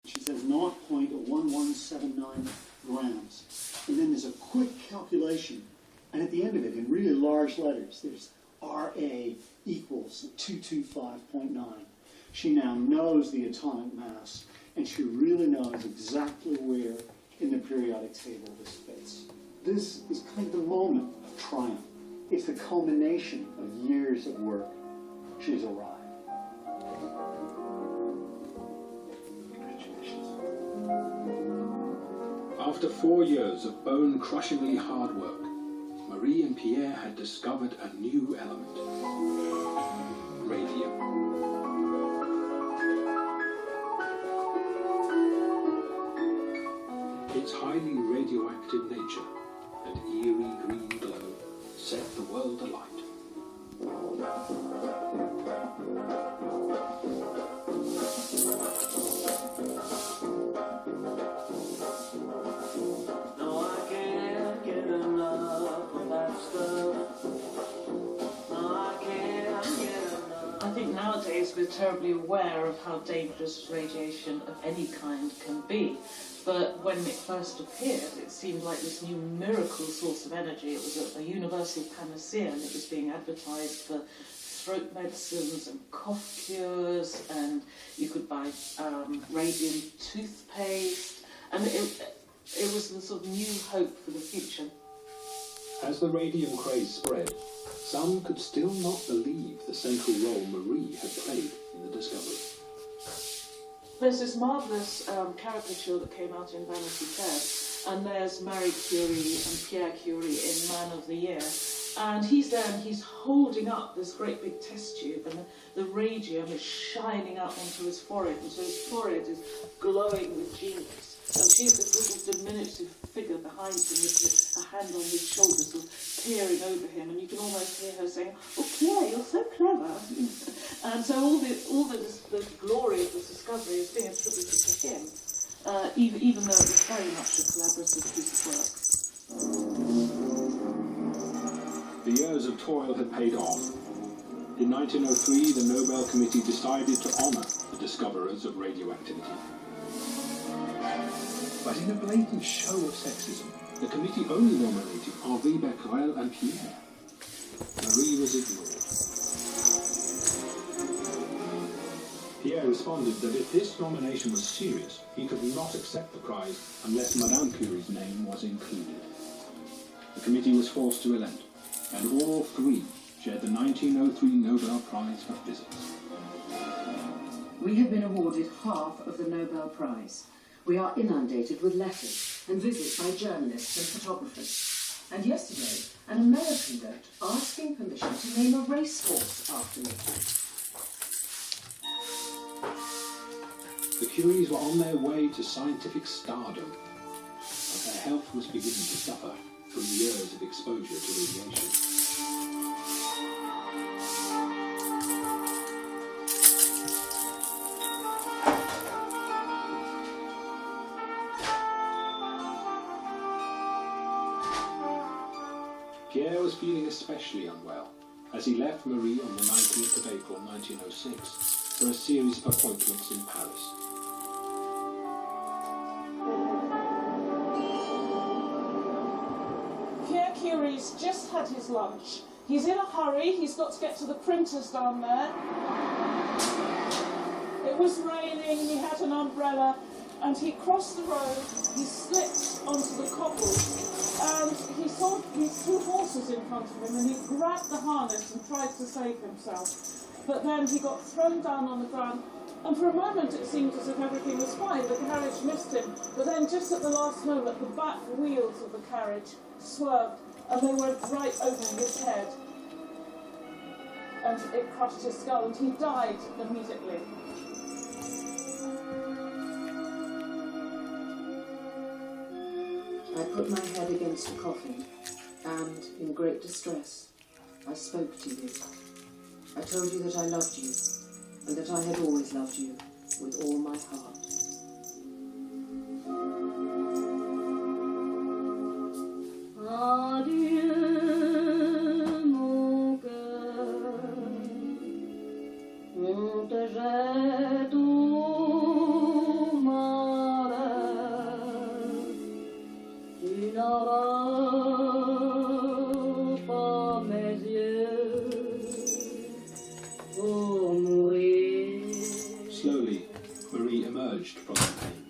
She says 0.1179 grams. And then there's a quick calculation, and at the end of it, in really large letters, there's Ra equals 225.9. She now knows the atomic mass, and she really knows exactly where in the periodic table this fits. This is kind of the moment of triumph. It's the culmination of years of work. She's arrived. After 4 years of bone-crushingly hard work, Marie and Pierre had discovered a new element: radium. Its highly radioactive nature and eerie green glow set the world alight. I think nowadays we're terribly aware of how dangerous radiation of any kind can be. But when it first appeared, it seemed like this new miracle source of energy. It was a universal panacea, and it was being advertised for throat medicines and cough cures, and you could buy radium toothpaste, and it was the sort of new hope for the future. As the radium craze spread, some could still not believe the central role Marie had played in the discovery. There's this marvellous caricature that came out in Vanity Fair, and there's Marie Curie and Pierre Curie in Man of the Year, and he's there and he's holding up this great big test tube, and the radium is shining up onto his forehead, and so his forehead is glowing with genius. And she's this little diminutive figure behind him with a hand on his shoulder, sort of peering over him, and you can almost hear her saying, "Oh, Pierre, you're so clever." And so all the glory of the discovery is being attributed to him, even though it was very much a collaborative piece of work. The years of toil had paid off. In 1903, the Nobel Committee decided to honour the discoverers of radioactivity. But in a blatant show of sexism, the committee only nominated Henri Becquerel and Pierre. Marie was ignored. Pierre responded that if this nomination was serious, he could not accept the prize unless Madame Curie's name was included. The committee was forced to relent, and all three shared the 1903 Nobel Prize for Physics. We have been awarded half of the Nobel Prize. We are inundated with letters and visits by journalists and photographers. And yesterday, an American wrote asking permission to name a racehorse after me. The Curies were on their way to scientific stardom, but their health was beginning to suffer from years of exposure to radiation. Pierre was feeling especially unwell as he left Marie on the 19th of April 1906 for a series of appointments in Paris. Pierre Curie's just had his lunch. He's in a hurry, he's got to get to the printers down there. It was raining, he had an umbrella, and he crossed the road, he slipped onto the cobbles, and he saw these two horses in front of him, and he grabbed the harness and tried to save himself. But then he got thrown down on the ground, and for a moment it seemed as if everything was fine. The carriage missed him, but then just at the last moment the back wheels of the carriage swerved, and they went right over his head. And it crushed his skull, and he died immediately. I put my head against the coffin, and, in great distress, I spoke to you. I told you that I loved you, and that I had always loved you, with all my heart. Adieu, mon cœur, on te jette au mar. emerged from the pain.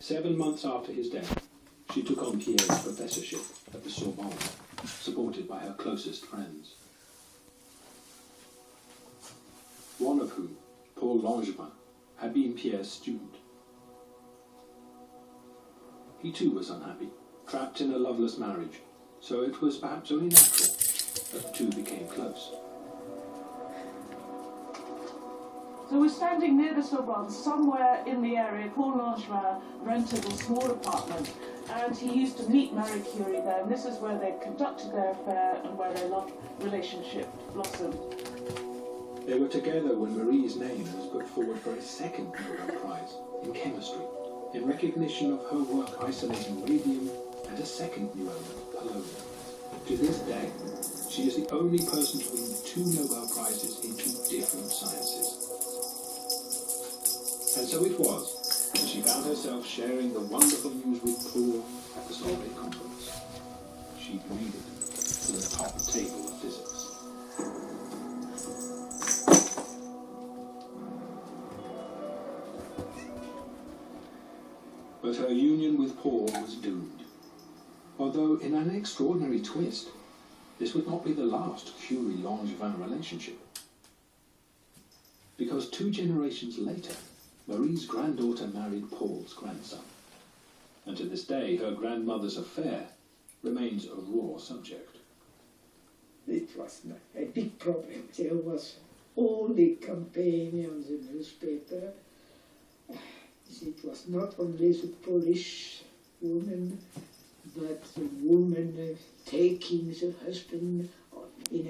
7 months after his death, she took on Pierre's professorship at the Sorbonne, supported by her closest friends. One of whom, Paul Langevin, had been Pierre's student. He too was unhappy, trapped in a loveless marriage, so it was perhaps only natural that the two became close. So we're standing near the Sorbonne, somewhere in the area. Paul Langevin rented a small apartment, and he used to meet Marie Curie there, and this is where they conducted their affair and where their love relationship blossomed. They were together when Marie's name was put forward for a second Nobel Prize in chemistry, in recognition of her work isolating radium and a second new element, polonium. To this day, she is the only person to win 2 Nobel Prizes in 2 different sciences. And so it was that she found herself sharing the wonderful news with Paul at the Sorbonne conference. She made it to the top table of physics. But her union with Paul was doomed. Although, in an extraordinary twist, this would not be the last Curie-Langevin relationship. Because 2 generations later, Marie's granddaughter married Paul's grandson. And to this day, her grandmother's affair remains a raw subject. It was a big problem. There was all the campaign on the newspaper. It was not only the Polish woman, but the woman taking the husband in a